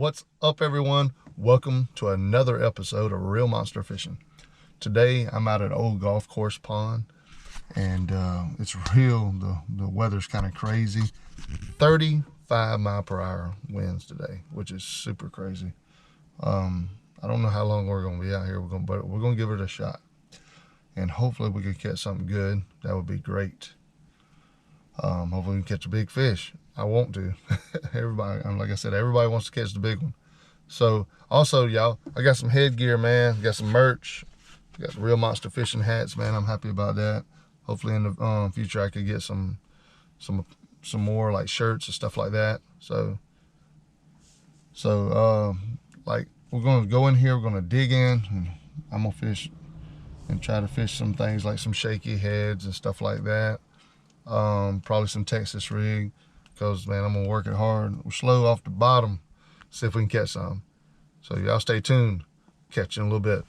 What's up, everyone? Welcome to another episode of Real Monster Fishing. Today I'm out at an old golf course pond, and it's real. The weather's kind of crazy. 35 mile per hour winds today, which is super crazy. I don't know how long we're gonna be out here. But we're gonna give it a shot, and hopefully we can catch something good. That would be great. Hopefully we can catch a big fish. I want to. Everybody, like I said, everybody wants to catch the big one. So also, y'all, I got some headgear, man. Got some merch. Got the Real Monster Fishing hats, man. I'm happy about that. Hopefully in the future I could get some more like shirts and stuff like that. So like we're gonna go in here. We're gonna dig in, and I'm gonna fish and try to fish some things like some shaky heads and stuff like that. Probably some Texas rig, because man, I'm gonna work it hard. We're slow off the bottom. See if we can catch some. So y'all stay tuned. Catch you in a little bit.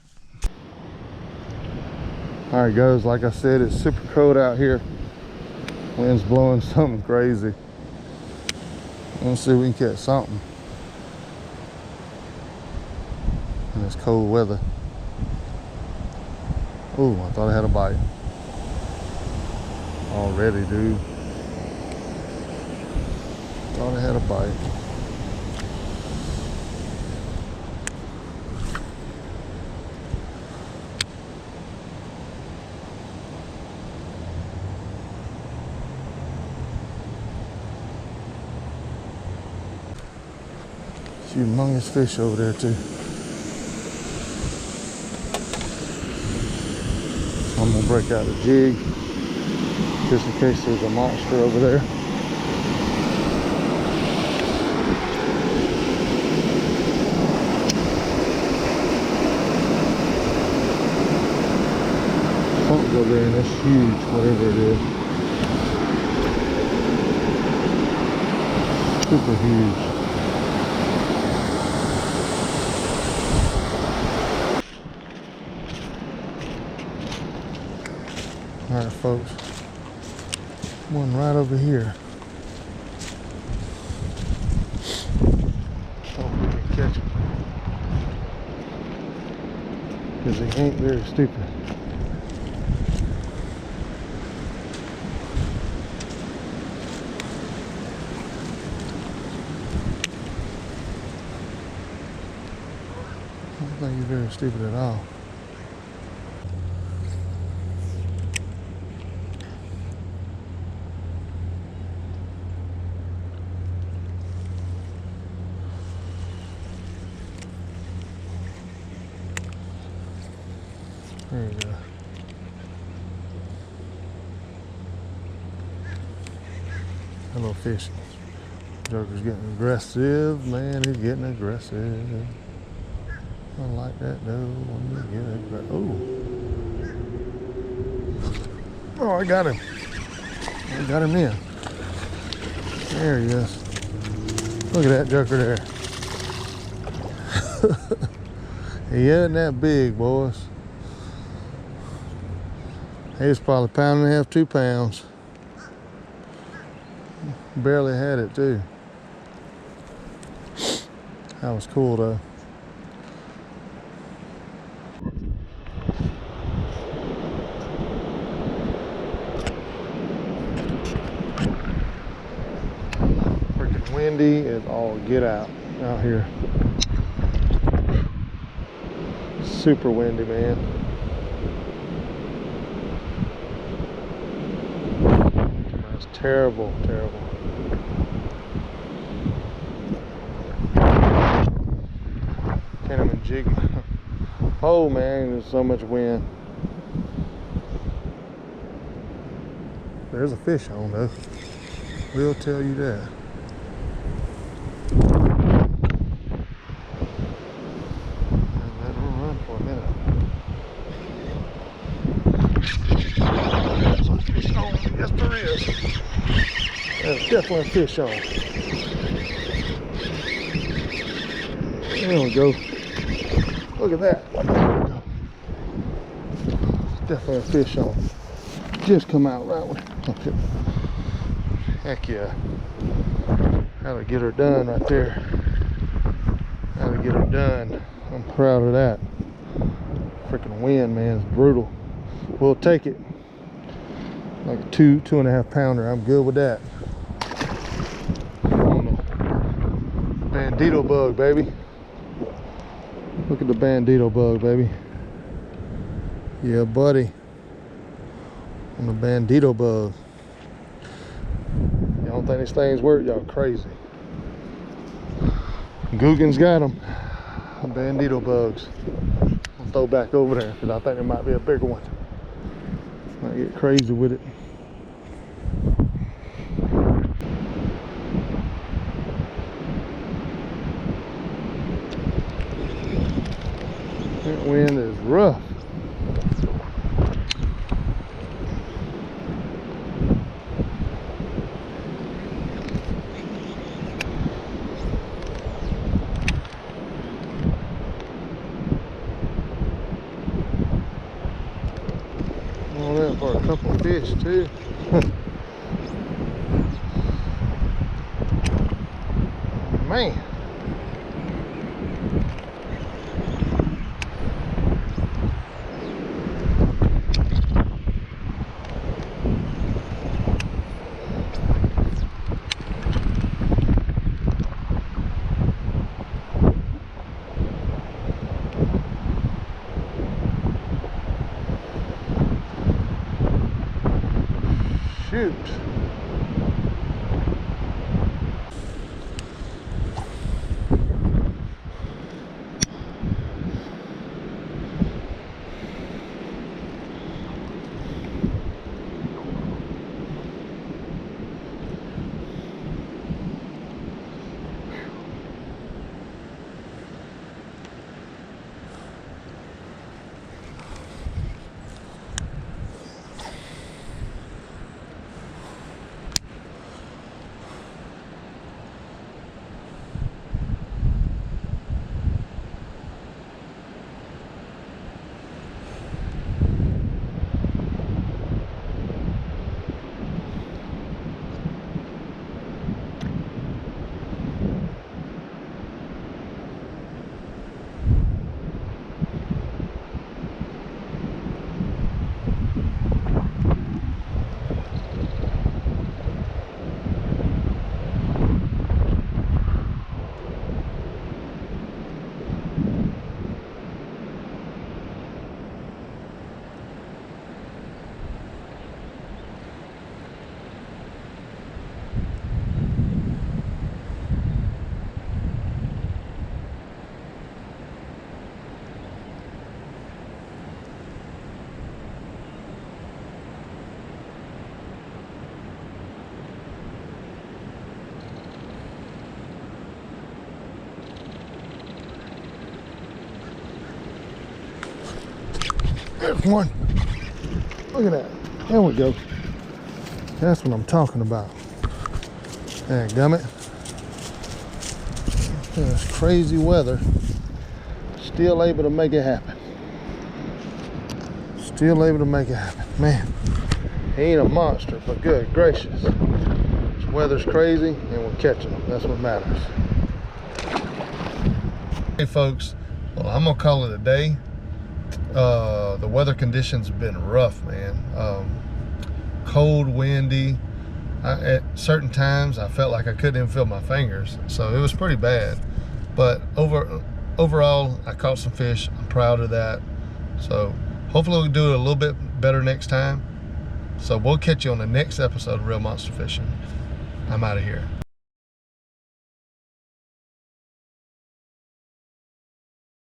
All right, guys. Like I said, it's super cold out here. Wind's blowing something crazy. Let's see if we can catch something in this cold weather. Ooh, I thought I had a bite already, dude. Thought I had a bite. Humongous fish over there too. I'm gonna break out the jig just in case there's a monster over there. Something's over there and it's huge, whatever it is. Super huge. All right, folks, one right over here. Hope we can catch him, because he ain't very stupid. I don't think he's very stupid at all. There you go. Hello, fish. Joker's getting aggressive. Man, he's getting aggressive. I like that though when you get aggressive. Oh! Oh, I got him. I got him in. There he is. Look at that joker there. He ain't that big, boys. He was probably a pound and a half, 2 pounds. Barely had it too. That was cool though. Freaking windy as all get out here. Super windy, man. That's terrible, terrible. Can't even jig. Oh man, there's so much wind. There's a fish on though. We'll tell you that. Let him run for a minute. There's a fish on. Yes, there is. There's definitely a fish on. There we go. Look at that. There we go. Definitely a fish on. Just come out right with it. Heck yeah. Gotta get her done right there. to get her done. I'm proud of that. Freaking wind, man, it's brutal. We'll take it. Like a 2.5 pounder. I'm good with that. On the bandito bug, baby. Look at the bandito bug, baby. Yeah, buddy. On the bandito bug. Y'all don't think these things work? Y'all crazy. Guggen's got them. Bandito bugs. I'll throw back over there because I think there might be a bigger one. Might get crazy with it. That wind is rough. All that for a couple of fish too. Man. Shoot. There's one. Look at that. There we go. That's what I'm talking about. Dadgummit. This crazy weather. Still able to make it happen. Still able to make it happen. Man, he ain't a monster, but good gracious. This weather's crazy and we're catching them. That's what matters. Hey folks, well, I'm gonna call it a day. The weather conditions have been rough, man. Cold, windy. At certain times I felt like I couldn't even feel my fingers, so it was pretty bad. But overall I caught some fish. I'm proud of that. So hopefully we'll do it a little bit better next time. So we'll catch you on the next episode of Real Monster Fishing. I'm out of here.